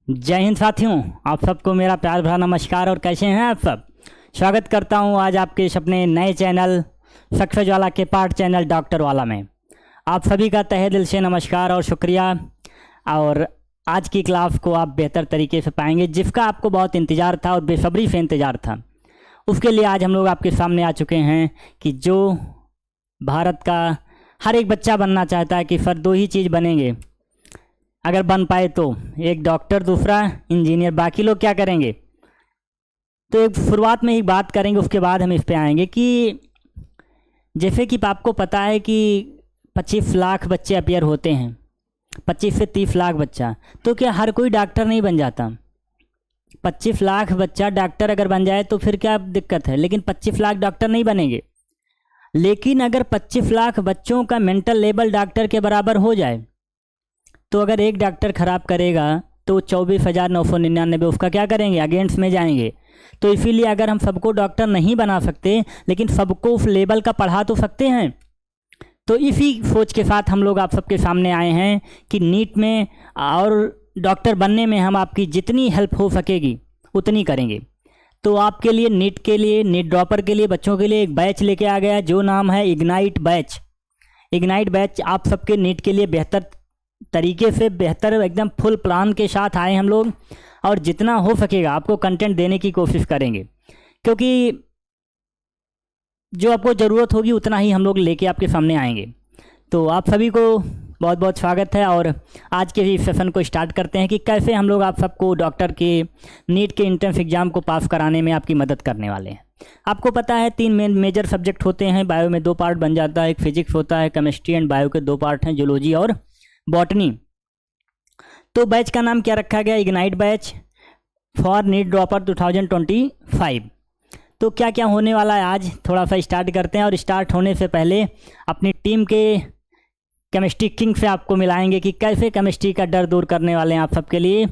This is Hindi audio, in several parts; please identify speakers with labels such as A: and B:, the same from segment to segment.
A: जय हिंद साथियों, आप सबको मेरा प्यार भरा नमस्कार। और कैसे हैं आप सब। स्वागत करता हूं आज आपके इस अपने नए चैनल सक्सेस वाला के पार्ट चैनल डॉक्टर वाला में। आप सभी का तहे दिल से नमस्कार और शुक्रिया। और आज की क्लास को आप बेहतर तरीके से पाएंगे, जिसका आपको बहुत इंतज़ार था और बेसब्री से इंतज़ार था। उसके लिए आज हम लोग आपके सामने आ चुके हैं कि जो भारत का हर एक बच्चा बनना चाहता है कि सर दो ही चीज़ बनेंगे अगर बन पाए तो, एक डॉक्टर दूसरा इंजीनियर, बाकी लोग क्या करेंगे। तो एक शुरुआत में ही बात करेंगे, उसके बाद हम इस पे आएंगे कि जैसे कि आपको पता है कि 25 लाख बच्चे अपियर होते हैं, 25 से 30 लाख बच्चा। तो क्या हर कोई डॉक्टर नहीं बन जाता। 25 लाख बच्चा डॉक्टर अगर बन जाए तो फिर क्या दिक्कत है, लेकिन 25 लाख डॉक्टर नहीं बनेंगे। लेकिन अगर 25 लाख बच्चों का मेंटल लेवल डॉक्टर के बराबर हो जाए तो अगर एक डॉक्टर ख़राब करेगा तो 24,999 उसका क्या करेंगे, अगेंस्ट में जाएंगे। तो इसीलिए अगर हम सबको डॉक्टर नहीं बना सकते लेकिन सबको उस लेवल का पढ़ा तो सकते हैं। तो इसी सोच के साथ हम लोग आप सबके सामने आए हैं कि नीट में और डॉक्टर बनने में हम आपकी जितनी हेल्प हो सकेगी उतनी करेंगे। तो आपके लिए नीट ड्रॉपर के लिए बच्चों के लिए एक बैच लेके आ गया जो नाम है इग्नाइट बैच। इग्नाइट बैच आप सबके नीट के लिए बेहतर तरीके से, बेहतर एकदम फुल प्लान के साथ आए हम लोग, और जितना हो सकेगा आपको कंटेंट देने की कोशिश करेंगे, क्योंकि जो आपको ज़रूरत होगी उतना ही हम लोग लेके आपके सामने आएंगे। तो आप सभी को बहुत बहुत स्वागत है। और आज के इस सेशन को स्टार्ट करते हैं कि कैसे हम लोग आप सबको डॉक्टर के नीट के एंट्रेंस एग्ज़ाम को पास कराने में आपकी मदद करने वाले हैं। आपको पता है 3 मेजर सब्जेक्ट होते हैं, बायो में 2 पार्ट बन जाता है, एक फिजिक्स होता है, केमिस्ट्री एंड बायो के 2 पार्ट हैं, जूलॉजी और बॉटनी। तो बैच का नाम क्या रखा गया, ignite batch for NEET dropper 2025। तो क्या क्या होने वाला है आज थोड़ा सा स्टार्ट करते हैं। और स्टार्ट होने से पहले अपनी टीम के केमिस्ट्री किंग से आपको मिलाएंगे कि कैसे केमिस्ट्री का डर दूर करने वाले हैं आप सबके लिए।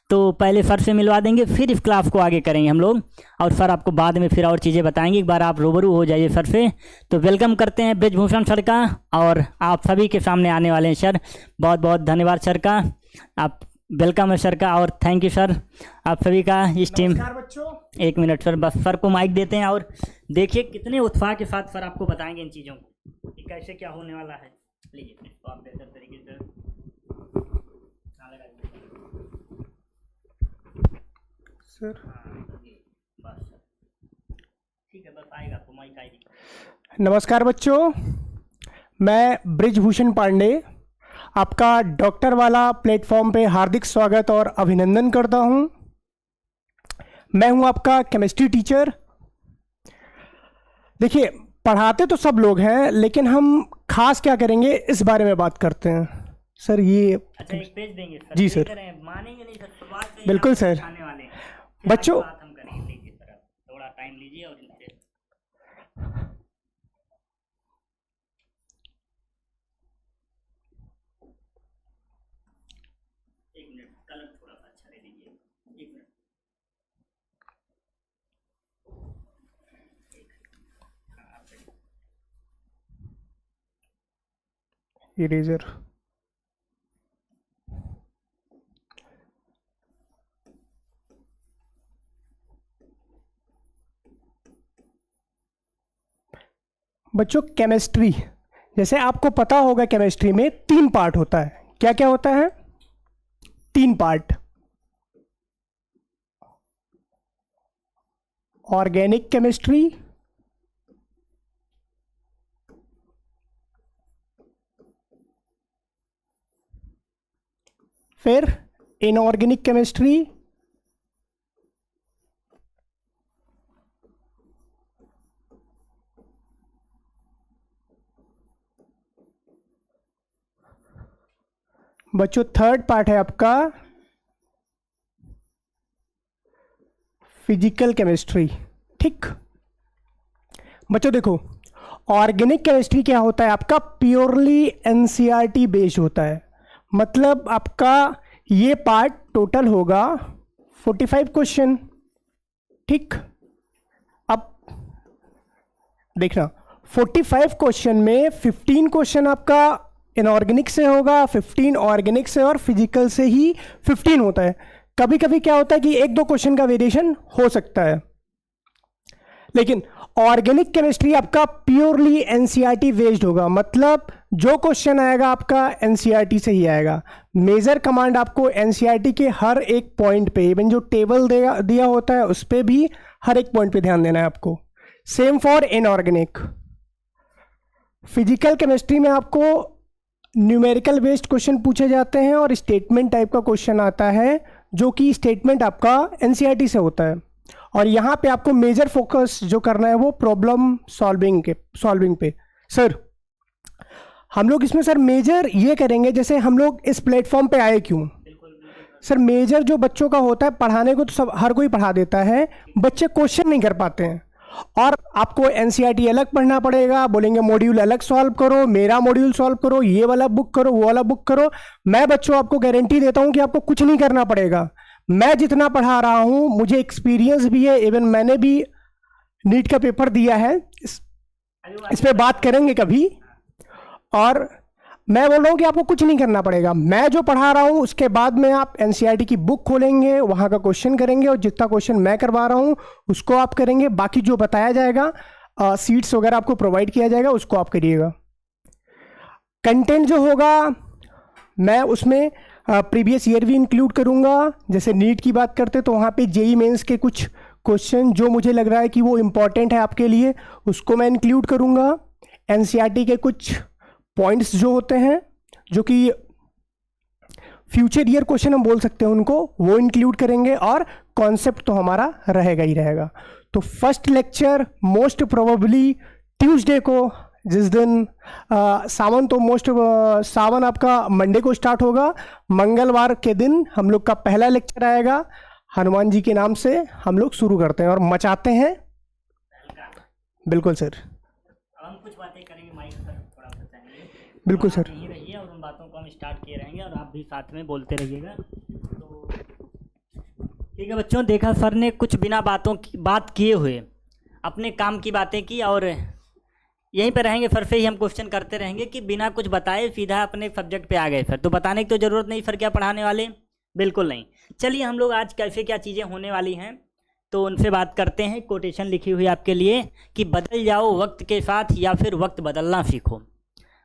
A: तो पहले सर से मिलवा देंगे, फिर इस क्लास को आगे करेंगे हम लोग, और सर आपको बाद में फिर और चीज़ें बताएंगे। एक बार आप रूबरू हो जाइए सर से। तो वेलकम करते हैं ब्रिजभूषण सर का, और आप सभी के सामने आने वाले हैं सर। बहुत बहुत धन्यवाद सर का, आप वेलकम है सर का, और थैंक यू सर आप सभी का इस टीम।
B: बच्चों,
A: 1 मिनट सर, बस सर को माइक देते हैं और देखिए कितने उत्साह के साथ सर आपको बताएंगे इन चीज़ों को कि कैसे क्या होने वाला है। लीजिए तो आप बेहतर तरीके से
B: सर।
A: बस ठीक है, बस आएगा आपको माइक आएगी।
B: नमस्कार बच्चों, मैं ब्रिजभूषण पांडे आपका डॉक्टर वाला प्लेटफॉर्म पे हार्दिक स्वागत और अभिनंदन करता हूं। मैं हूं आपका केमिस्ट्री टीचर। देखिए, पढ़ाते तो सब लोग हैं, लेकिन हम खास क्या करेंगे इस बारे में बात करते हैं। सर ये
A: अच्छा, एक पेज देंगे सर।
B: जी सर,
A: मानेंगे नहीं सर, शुरुआत से ही
B: बिल्कुल
A: आप
B: सर।
A: आने वाले हैं।
B: बच्चों,
A: बात हम करेंगे, लीजिए सर आप थोड़ा टाइम लीजिए और इनसे एक मिनट कलर थोड़ा सा अच्छा ले लीजिए। एक मिनट, हाँ आप सही।
B: इरेजर। बच्चों, केमिस्ट्री जैसे आपको पता होगा, केमिस्ट्री में 3 पार्ट होता है। क्या क्या होता है? 3 पार्ट। ऑर्गेनिक केमिस्ट्री, फिर इनऑर्गेनिक केमिस्ट्री, बच्चों थर्ड पार्ट है आपका फिजिकल केमिस्ट्री। ठीक बच्चों, देखो ऑर्गेनिक केमिस्ट्री क्या होता है आपका, प्योरली एनसीईआरटी बेस्ड होता है। मतलब आपका ये पार्ट टोटल होगा 45 क्वेश्चन। ठीक, अब देखना 45 क्वेश्चन में 15 क्वेश्चन आपका इनऑर्गेनिक से होगा, 15 ऑर्गेनिक से, और फिजिकल से ही 15 होता है। कभी कभी क्या होता है कि एक दो क्वेश्चन का वेरिएशन हो सकता है, लेकिन ऑर्गेनिक केमिस्ट्री आपका प्योरली एनसीईआरटी बेस्ड होगा। मतलब जो क्वेश्चन आएगा आपका एनसीईआरटी से ही आएगा। मेजर कमांड आपको एनसीईआरटी के हर एक पॉइंट पे, इवन जो टेबल दिया होता है उस पर भी हर एक पॉइंट पे ध्यान देना है आपको। Same for inorganic. Physical chemistry में आपको न्यूमेरिकल बेस्ड क्वेश्चन पूछे जाते हैं और स्टेटमेंट टाइप का क्वेश्चन आता है, जो कि स्टेटमेंट आपका एनसीईआरटी से होता है। और यहाँ पे आपको मेजर फोकस जो करना है वो प्रॉब्लम सॉल्विंग पे। सर हम लोग इसमें सर मेजर ये करेंगे, जैसे हम लोग इस प्लेटफॉर्म पे आए क्यों। सर मेजर जो बच्चों का होता है, पढ़ाने को तो सब हर कोई पढ़ा देता है, बच्चे क्वेश्चन नहीं कर पाते हैं और आपको एनसीईआरटी अलग पढ़ना पड़ेगा। बोलेंगे मॉड्यूल अलग सॉल्व करो, मेरा मॉड्यूल सॉल्व करो, ये वाला बुक करो, वो वाला बुक करो। मैं बच्चों आपको गारंटी देता हूं कि आपको कुछ नहीं करना पड़ेगा। मैं जितना पढ़ा रहा हूं, मुझे एक्सपीरियंस भी है, इवन मैंने भी नीट का पेपर दिया है, इस पे बात करेंगे कभी। और मैं बोल रहा हूँ कि आपको कुछ नहीं करना पड़ेगा। मैं जो पढ़ा रहा हूँ उसके बाद में आप एनसीईआरटी की बुक खोलेंगे, वहाँ का क्वेश्चन करेंगे और जितना क्वेश्चन मैं करवा रहा हूँ उसको आप करेंगे। बाकी जो बताया जाएगा, सीट्स वगैरह आपको प्रोवाइड किया जाएगा, उसको आप करिएगा। कंटेंट जो होगा मैं उसमें प्रीवियस ईयर भी इंक्लूड करूँगा। जैसे नीट की बात करते तो वहाँ पे जेईई मेंस के कुछ क्वेश्चन जो मुझे लग रहा है कि वो इम्पॉर्टेंट है आपके लिए, उसको मैं इंक्लूड करूँगा। एनसीईआरटी के कुछ पॉइंट्स जो होते हैं, जो कि फ्यूचर ईयर क्वेश्चन हम बोल सकते हैं उनको, वो इंक्लूड करेंगे। और कॉन्सेप्ट तो हमारा रहेगा ही रहेगा। तो first lecture most probably Tuesday को, जिस दिन सावन आपका मंडे को स्टार्ट होगा। मंगलवार के दिन हम लोग का पहला लेक्चर आएगा। हनुमान जी के नाम से हम लोग शुरू करते हैं और मचाते हैं। बिल्कुल सर,
A: हम कुछ बातें करेंगे, माइक पर थोड़ा बताएंगे।
B: बिल्कुल सर,
A: यहीं रहिए और उन बातों को हम स्टार्ट किए रहेंगे और आप भी साथ में बोलते रहिएगा। तो ठीक है बच्चों, देखा सर ने कुछ बिना बात किए हुए अपने काम की बातें की और यहीं पे रहेंगे। सर से ही हम क्वेश्चन करते रहेंगे कि बिना कुछ बताए सीधा अपने सब्जेक्ट पे आ गए सर। तो बताने की तो ज़रूरत नहीं सर, क्या पढ़ाने वाले, बिल्कुल नहीं। चलिए हम लोग आज कैसे क्या चीज़ें होने वाली हैं तो उनसे बात करते हैं। कोटेशन लिखी हुई आपके लिए कि बदल जाओ वक्त के साथ या फिर वक्त बदलना सीखो।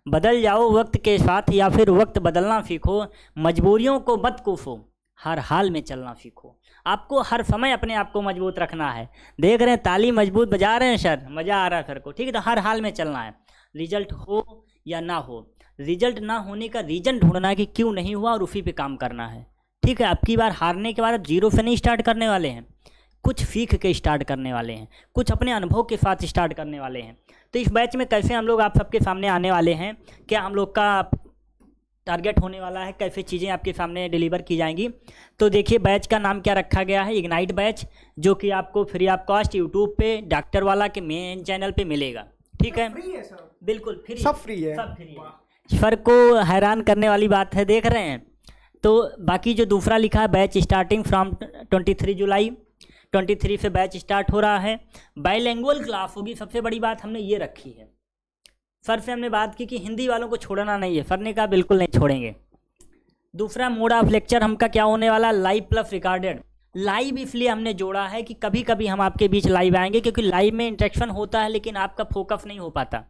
A: बदल जाओ वक्त के साथ या फिर वक्त बदलना सीखो। मजबूरियों को मत कोसो, हर हाल में चलना सीखो। आपको हर समय अपने आप को मजबूत रखना है। देख रहे हैं ताली मजबूत बजा रहे हैं सर, मज़ा आ रहा है सर को, ठीक है। तो हर हाल में चलना है, रिजल्ट हो या ना हो। रिजल्ट ना होने का रीज़न ढूंढना है कि क्यों नहीं हुआ और उसी पे काम करना है, ठीक है। अब की बार हारने के बाद जीरो से नहीं स्टार्ट करने वाले हैं, कुछ सीख के स्टार्ट करने वाले हैं, कुछ अपने अनुभव के साथ स्टार्ट करने वाले हैं। तो इस बैच में कैसे हम लोग आप सबके सामने आने वाले हैं, क्या हम लोग का टारगेट होने वाला है, कैसे चीज़ें आपके सामने डिलीवर की जाएंगी। तो देखिए बैच का नाम क्या रखा गया है, इग्नाइट बैच, जो कि आपको फ्री ऑफ कॉस्ट यूट्यूब पे डॉक्टर वाला के मेन चैनल पे मिलेगा, ठीक है। बिल्कुल फ्री, सब फ्री है, सब फ्री है। सर को हैरान करने वाली बात है, देख रहे हैं। तो बाकी जो दूसरा लिखा है बैच स्टार्टिंग फ्रॉम 23 जुलाई 23 से बैच स्टार्ट हो रहा है। बाइलिंगुअल क्लास होगी, सबसे बड़ी बात हमने ये रखी है। सर से हमने बात की कि हिंदी वालों को छोड़ना नहीं है, सर ने कहा बिल्कुल नहीं छोड़ेंगे। दूसरा मोड ऑफ लेक्चर हमका क्या होने वाला, लाइव प्लस रिकॉर्डेड। लाइव इसलिए हमने जोड़ा है कि कभी कभी हम आपके बीच लाइव आएंगे, क्योंकि लाइव में इंटरेक्शन होता है लेकिन आपका फोकस नहीं हो पाता।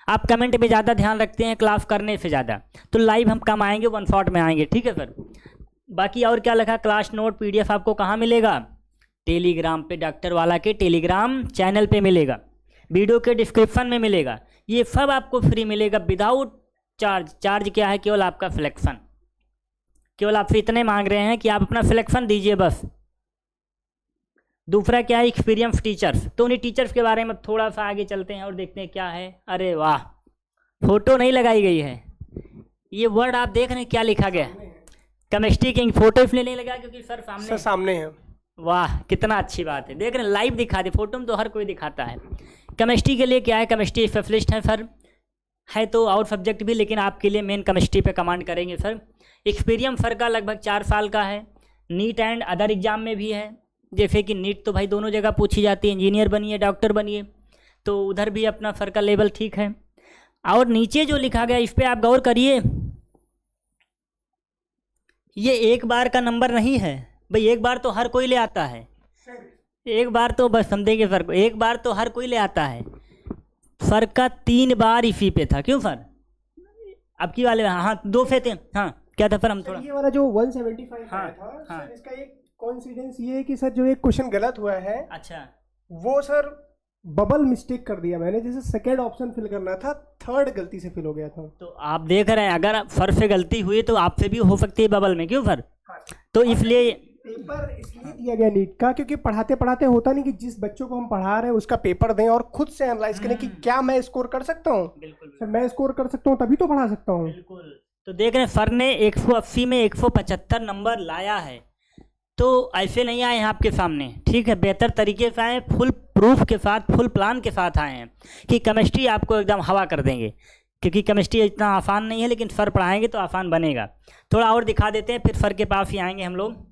A: आप कमेंट पे ज़्यादा ध्यान रखते हैं क्लास करने से ज़्यादा, तो लाइव हम कम आएंगे, वन शॉट में आएंगे, ठीक है सर। बाकी और क्या लिखा, क्लास नोट PDF आपको कहाँ मिलेगा, टेलीग्राम पे, डॉक्टर वाला के टेलीग्राम चैनल पे मिलेगा, वीडियो के डिस्क्रिप्शन में मिलेगा। ये सब आपको फ्री मिलेगा विदाउट चार्ज। चार्ज क्या है, केवल आपका सिलेक्शन, केवल आपसे इतने मांग रहे हैं कि आप अपना सिलेक्शन दीजिए बस। दूसरा क्या है, एक्सपीरियंस टीचर्स। तो उन्हीं टीचर्स के बारे में थोड़ा सा आगे चलते हैं और देखते हैं क्या है। अरे वाह, फोटो नहीं लगाई गई है, ये वर्ड आप देख रहे हैं क्या लिखा गया, केमिस्ट्री की फोटो इसलिए नहीं लगा क्योंकि सर सामने है। वाह कितना अच्छी बात है, देख रहे हैं लाइव दिखा दे, फोटो में तो हर कोई दिखाता है। केमिस्ट्री के लिए क्या है, केमिस्ट्री स्पेशलिस्ट है सर, है तो और सब्जेक्ट भी, लेकिन आपके लिए मेन केमिस्ट्री पे कमांड करेंगे सर। एक्सपीरियंस सर का लगभग 4 साल का है, नीट एंड अदर एग्जाम में भी है। जैसे कि नीट तो भाई दोनों जगह पूछी जाती है, इंजीनियर बनिए डॉक्टर बनिए, तो उधर भी अपना सर का लेवल ठीक है। और नीचे जो लिखा गया इस पर आप गौर करिए, ये एक बार का नंबर नहीं है, भाई एक बार तो हर कोई ले आता है, एक बार तो बस समझेंगे सर को, एक बार तो हर कोई ले आता है। सर का 3 बार इसी पे था, क्यों सर? अब की वाले हाँ 2 पे थे। हाँ क्या था सर? हम थोड़ा
B: ये वाला जो 175
A: हाँ,
B: आया था
A: हाँ।
B: सर, इसका एक कॉन्सिडेंस ये है कि सर जो एक क्वेश्चन गलत हुआ है
A: अच्छा
B: वो सर बबल मिस्टेक कर दिया मैंने, जैसे सेकेंड ऑप्शन फिल करना था, थर्ड गलती से फिल हो गया था।
A: तो आप देख रहे हैं अगर सर से गलती हुई तो आपसे भी हो सकती है बबल में, क्यों सर? तो इसलिए
B: पेपर इसलिए दिया गया नीट का क्योंकि पढ़ाते पढ़ाते होता नहीं कि जिस बच्चों को हम पढ़ा रहे हैं उसका पेपर दें और खुद से एनालाइज करें कि क्या मैं स्कोर कर सकता हूँ।
A: बिल्कुल
B: सर मैं स्कोर कर सकता हूँ तभी तो पढ़ा सकता हूँ।
A: बिल्कुल। तो देख रहे हैं सर ने 180 में 175 नंबर लाया है, तो ऐसे नहीं आए हैं आपके सामने, ठीक है, बेहतर तरीके से आए, फुल प्रूफ के साथ, फुल प्लान के साथ आए हैं कि केमिस्ट्री आपको एकदम हवा कर देंगे, क्योंकि केमिस्ट्री इतना आसान नहीं है, लेकिन सर पढ़ाएंगे तो आसान बनेगा। थोड़ा और दिखा देते हैं, फिर सर के पास ही आएंगे हम लोग।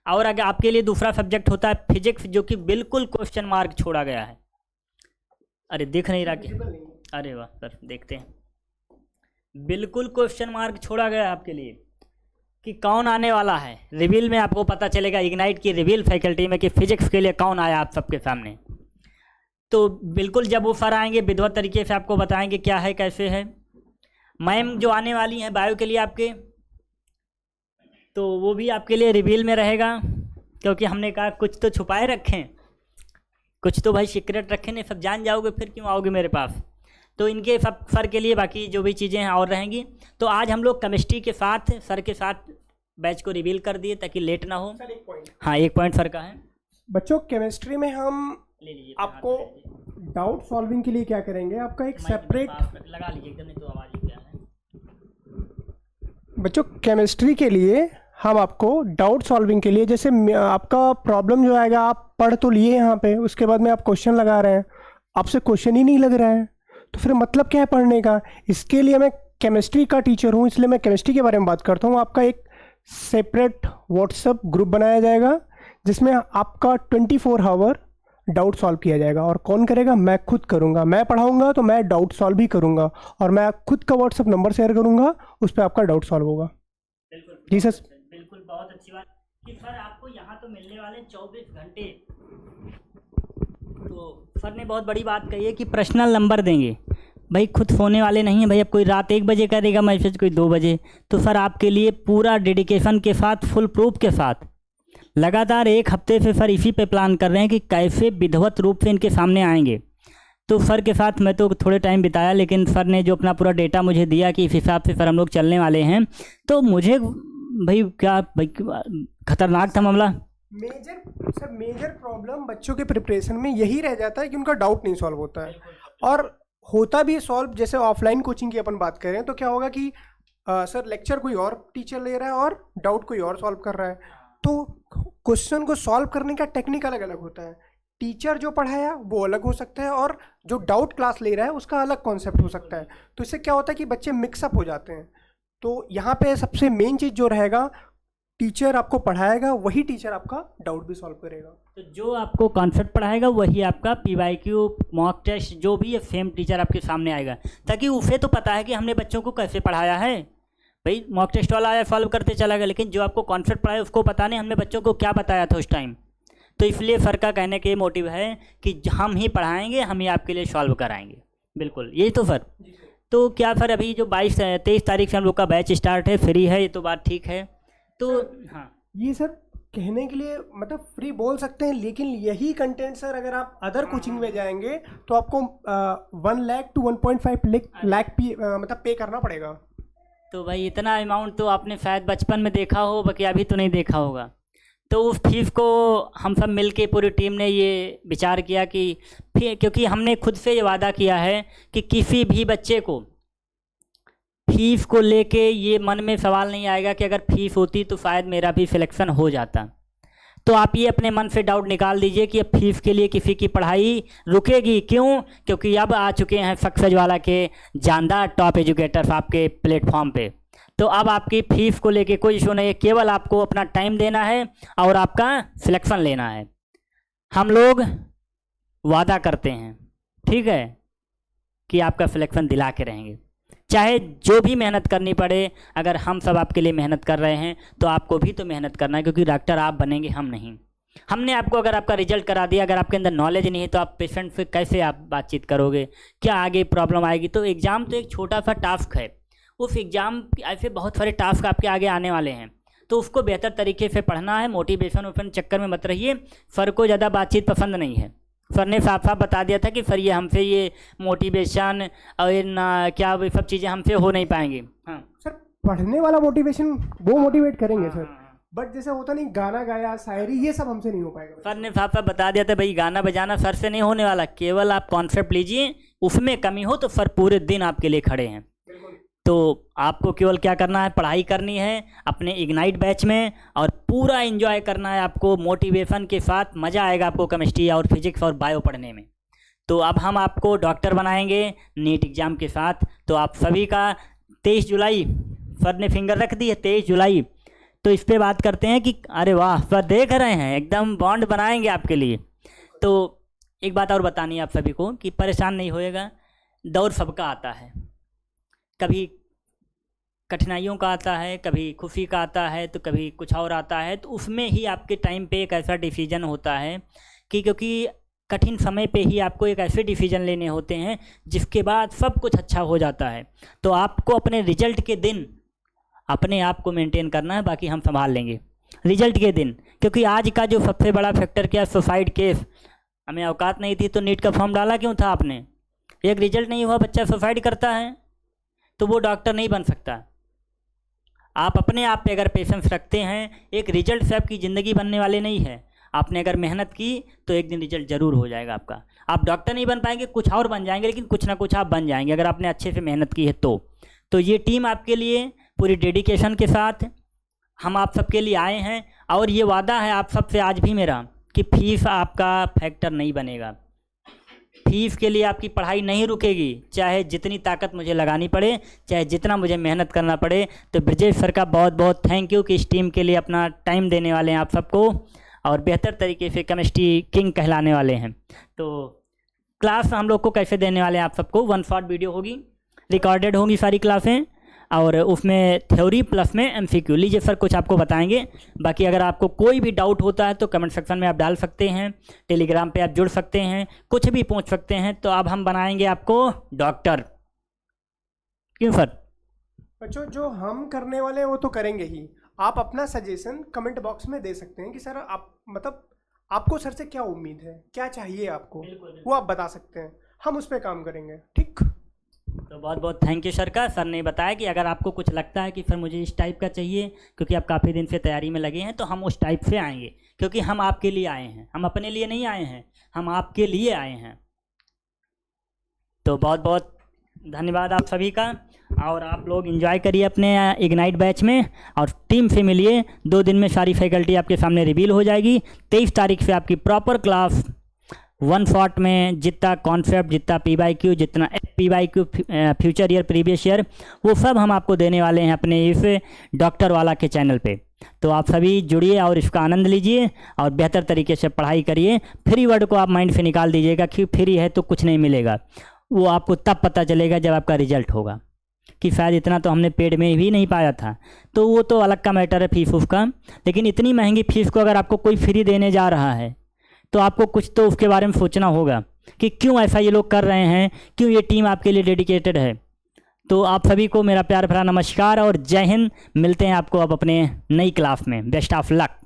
A: और अगर आपके लिए दूसरा सब्जेक्ट होता है फिजिक्स, जो कि बिल्कुल क्वेश्चन मार्क छोड़ा गया है। अरे दिख नहीं रहा क्या? अरे वाह सर, देखते हैं, बिल्कुल क्वेश्चन मार्क छोड़ा गया है आपके लिए कि कौन आने वाला है। रिवील में आपको पता चलेगा, इग्नाइट की रिवील फैकल्टी में, कि फिजिक्स के लिए कौन आया आप सबके सामने। तो बिल्कुल जब वो सर आएंगे विधिवत तरीके से आपको बताएंगे क्या है कैसे है। मैम जो आने वाली हैं बायो के लिए आपके, तो वो भी आपके लिए रिवील में रहेगा, क्योंकि हमने कहा कुछ तो छुपाए रखें, कुछ तो भाई सीक्रेट रखें, नहीं सब जान जाओगे फिर क्यों आओगे मेरे पास। तो इनके सब सर के लिए बाकी जो भी चीज़ें हैं और रहेंगी। तो आज हम लोग केमिस्ट्री के साथ सर के साथ बैच को रिवील कर दिए ताकि लेट ना हो।
B: सर एक पॉइंट,
A: हाँ 1 पॉइंट सर का है।
B: बच्चों केमिस्ट्री में हम
A: ले लीजिए
B: आपको डाउट सॉल्विंग के लिए क्या करेंगे, आपका एक सेपरेट
A: लगा लीजिए एकदम, नहीं तो आवाज़ ही क्या है।
B: बच्चों केमिस्ट्री के लिए हम आपको डाउट सॉल्विंग के लिए, जैसे आपका प्रॉब्लम जो आएगा आप पढ़ तो लिए यहाँ पे, उसके बाद में आप क्वेश्चन लगा रहे हैं, आपसे क्वेश्चन ही नहीं लग रहा है, तो फिर मतलब क्या है पढ़ने का। इसके लिए मैं केमिस्ट्री का टीचर हूँ, इसलिए मैं केमिस्ट्री के बारे में बात करता हूँ। आपका एक सेपरेट व्हाट्सएप ग्रुप बनाया जाएगा जिसमें आपका 24 आवर डाउट सॉल्व किया जाएगा। और कौन करेगा? मैं खुद करूँगा। मैं पढ़ाऊँगा तो मैं डाउट सॉल्व भी करूँगा, और मैं खुद का व्हाट्सएप नंबर शेयर करूँगा, उस पर आपका डाउट सॉल्व होगा।
A: बिल्कुल
B: जी सर।
A: बिल्कुल, बहुत अच्छी बात कि सर आपको यहाँ तो मिलने वाले 24 घंटे। तो सर ने बहुत बड़ी बात कही है कि पर्सनल नंबर देंगे। भाई खुद सोने वाले नहीं हैं भाई, अब कोई रात 1 बजे करेगा मैसेज, कोई 2 बजे। तो सर आपके लिए पूरा डेडिकेशन के साथ, फुल प्रूफ के साथ लगातार 1 हफ्ते से सर इसी पे प्लान कर रहे हैं कि कैसे विधिवत रूप से इनके सामने आएंगे। तो सर के साथ मैं तो थोड़े टाइम बिताया, लेकिन सर ने जो अपना पूरा डेटा मुझे दिया कि इस हिसाब से सर हम लोग चलने वाले हैं, तो मुझे भाई क्या भाई खतरनाक था मामला।
B: मेजर प्रॉब्लम बच्चों के प्रिपरेशन में यही रह जाता है कि उनका डाउट नहीं सॉल्व होता है, और होता भी सॉल्व। जैसे ऑफलाइन कोचिंग की अपन बात करें तो क्या होगा कि सर लेक्चर कोई और टीचर ले रहा है और डाउट कोई और सॉल्व कर रहा है, तो क्वेश्चन को सॉल्व करने का टेक्निक अलग अलग होता है। टीचर जो पढ़ाया वो अलग हो सकता है, और जो डाउट क्लास ले रहा है उसका अलग कॉन्सेप्ट हो सकता है। तो इससे क्या होता है कि बच्चे मिक्सअप हो जाते हैं। तो यहाँ पे सबसे मेन चीज़ जो रहेगा, टीचर आपको पढ़ाएगा वही टीचर आपका डाउट भी सॉल्व करेगा।
A: तो जो आपको कॉन्सेप्ट पढ़ाएगा वही आपका PYQ मॉक टेस्ट जो भी है सेम टीचर आपके सामने आएगा, ताकि उसे तो पता है कि हमने बच्चों को कैसे पढ़ाया है। भाई मॉक टेस्ट वाला आया सॉल्व करते चला गया, लेकिन जो आपको कॉन्सेप्ट पढ़ाया उसको पता नहीं हमने बच्चों को क्या बताया था उस टाइम। तो इसलिए सर का कहने का ये मोटिव है कि हम ही पढ़ाएंगे, हम ही आपके लिए सॉल्व कराएंगे। बिल्कुल यही तो सर। तो क्या सर अभी जो 23 तारीख से हम लोग का बैच स्टार्ट है, फ्री है, ये तो बात ठीक है। तो हाँ
B: ये सर कहने के लिए मतलब फ्री बोल सकते हैं, लेकिन यही कंटेंट सर अगर आप अदर कोचिंग में जाएंगे तो आपको 1 लाख to 1.5 लाख मतलब पे करना पड़ेगा।
A: तो भाई इतना अमाउंट तो आपने शायद बचपन में देखा हो, बाकी अभी तो नहीं देखा होगा। तो उस फीस को हम सब मिल के पूरी टीम ने ये विचार किया कि क्योंकि हमने खुद से ये वादा किया है कि किसी भी बच्चे को फीस को लेके ये मन में सवाल नहीं आएगा कि अगर फीस होती तो शायद मेरा भी सिलेक्शन हो जाता। तो आप ये अपने मन से डाउट निकाल दीजिए कि अब फीस के लिए किसी की पढ़ाई रुकेगी। क्यों? क्योंकि अब आ चुके हैं सक्सेस वाला के जानदार टॉप एजुकेटर्स आपके प्लेटफॉर्म पे। तो अब आपकी फीस को लेके कोई इशू नहीं है, केवल आपको अपना टाइम देना है और आपका सिलेक्शन लेना है। हम लोग वादा करते हैं, ठीक है, कि आपका सिलेक्शन दिला के रहेंगे। चाहे जो भी मेहनत करनी पड़े, अगर हम सब आपके लिए मेहनत कर रहे हैं तो आपको भी तो मेहनत करना है, क्योंकि डॉक्टर आप बनेंगे, हम नहीं। हमने आपको अगर आपका रिजल्ट करा दिया, अगर आपके अंदर नॉलेज नहीं है तो आप पेशेंट से कैसे आप बातचीत करोगे, क्या आगे प्रॉब्लम आएगी। तो एग्ज़ाम तो एक छोटा सा टास्क है, उस एग्ज़ाम ऐसे बहुत सारे टास्क आपके आगे आने वाले हैं, तो उसको बेहतर तरीके से पढ़ना है। मोटिवेशन वोशन चक्कर में मत रहिए। सर को ज़्यादा बातचीत पसंद नहीं है। सर ने साफ साफ बता दिया था कि सर ये हमसे ये मोटिवेशन और ना क्या वो सब चीज़ें हमसे हो नहीं पाएंगी। हाँ
B: सर, पढ़ने वाला मोटिवेशन वो मोटिवेट करेंगे सर, बट जैसे होता नहीं गाना गाया, शायरी, ये सब हमसे नहीं हो पाएगा।
A: सर ने साफ साफ बता दिया था भाई गाना बजाना सर से नहीं होने वाला, केवल आप कॉन्सेप्ट लीजिए, उसमें कमी हो तो सर पूरे दिन आपके लिए खड़े हैं। तो आपको केवल क्या करना है, पढ़ाई करनी है अपने इग्नाइट बैच में, और पूरा एंजॉय करना है आपको मोटिवेशन के साथ। मज़ा आएगा आपको केमिस्ट्री और फिजिक्स और बायो पढ़ने में। तो अब हम आपको डॉक्टर बनाएंगे नीट एग्ज़ाम के साथ। तो आप सभी का 23 जुलाई, सर ने फिंगर रख दी है 23 जुलाई, तो इस पर बात करते हैं कि अरे वाह सर देख रहे हैं, एकदम बॉन्ड बनाएंगे आपके लिए। तो एक बात और बतानी है आप सभी को कि परेशान नहीं होएगा, दौर सबका आता है, कभी कठिनाइयों का आता है, कभी खुशी का आता है, तो कभी कुछ और आता है। तो उसमें ही आपके टाइम पे एक ऐसा डिसीजन होता है कि क्योंकि कठिन समय पे ही आपको एक ऐसे डिसीजन लेने होते हैं जिसके बाद सब कुछ अच्छा हो जाता है। तो आपको अपने रिजल्ट के दिन अपने आप को मेंटेन करना है, बाकी हम संभाल लेंगे रिजल्ट के दिन। क्योंकि आज का जो सबसे बड़ा फैक्टर क्या है, सुसाइड केस। हमें औकात नहीं थी तो नीट का फॉर्म डाला क्यों था आपने? एक रिजल्ट नहीं हुआ, बच्चा सुसाइड करता है, तो वो डॉक्टर नहीं बन सकता। आप अपने आप पे अगर पेशेंस रखते हैं, एक रिजल्ट से आपकी ज़िंदगी बनने वाली नहीं है। आपने अगर मेहनत की तो एक दिन रिजल्ट ज़रूर हो जाएगा आपका। आप डॉक्टर नहीं बन पाएंगे, कुछ और बन जाएंगे, लेकिन कुछ ना कुछ आप बन जाएंगे अगर आपने अच्छे से मेहनत की है तो ये टीम आपके लिए पूरी डेडिकेशन के साथ हम आप सबके लिए आए हैं। और ये वादा है आप सबसे आज भी मेरा कि फीस आपका फैक्टर नहीं बनेगा। फीस के लिए आपकी पढ़ाई नहीं रुकेगी, चाहे जितनी ताकत मुझे लगानी पड़े, चाहे जितना मुझे मेहनत करना पड़े। तो ब्रजेश सर का बहुत बहुत थैंक यू कि इस टीम के लिए अपना टाइम देने वाले हैं आप सबको, और बेहतर तरीके से केमिस्ट्री किंग कहलाने वाले हैं। तो क्लास हम लोग को कैसे देने वाले हैं आप सबको, 1 शॉट वीडियो होगी, रिकॉर्डेड होंगी सारी क्लासें, और उसमें थ्योरी प्लस में एमसीक्यू। लीजिए सर कुछ आपको बताएंगे। बाकी अगर आपको कोई भी डाउट होता है तो कमेंट सेक्शन में आप डाल सकते हैं, टेलीग्राम पे आप जुड़ सकते हैं, कुछ भी पूछ सकते हैं। तो अब हम बनाएंगे आपको डॉक्टर। क्यों सर?
B: बच्चों, जो हम करने वाले हैं वो तो करेंगे ही। आप अपना सजेशन कमेंट बॉक्स में दे सकते हैं कि सर आप मतलब आपको सर से क्या उम्मीद है, क्या चाहिए आपको, वो आप बता सकते हैं, हम उस पर काम करेंगे। ठीक,
A: तो बहुत बहुत थैंक यू सर का। सर ने बताया कि अगर आपको कुछ लगता है कि सर मुझे इस टाइप का चाहिए, क्योंकि आप काफ़ी दिन से तैयारी में लगे हैं, तो हम उस टाइप से आएंगे, क्योंकि हम आपके लिए आए हैं, हम अपने लिए नहीं आए हैं, हम आपके लिए आए हैं। तो बहुत बहुत धन्यवाद आप सभी का, और आप लोग एंजॉय करिए अपने इग्नाइट बैच में, और टीम से मिलिए। 2 दिन में सारी फैकल्टी आपके सामने रिवील हो जाएगी। 23 तारीख से आपकी प्रॉपर क्लास 1 शॉट में, जितना कॉन्सेप्ट, जितना PYQ, जितना PYQ future year, previous year, वो सब हम आपको देने वाले हैं अपने इस डॉक्टर वाला के चैनल पे। तो आप सभी जुड़िए और इसका आनंद लीजिए और बेहतर तरीके से पढ़ाई करिए। फ्री वर्ड को आप माइंड से निकाल दीजिएगा कि फ्री है तो कुछ नहीं मिलेगा। वो आपको तब पता चलेगा जब आपका रिजल्ट होगा कि शायद इतना तो हमने पेड में भी नहीं पाया था। तो वो तो अलग का मैटर है फीस उसका, लेकिन इतनी महंगी फीस को अगर आपको कोई फ्री देने जा रहा है तो आपको कुछ तो उसके बारे में सोचना होगा कि क्यों ऐसा ये लोग कर रहे हैं, क्यों ये टीम आपके लिए डेडिकेटेड है। तो आप सभी को मेरा प्यार भरा नमस्कार और जय हिंद। मिलते हैं आपको अब अपने नई क्लास में। Best of luck.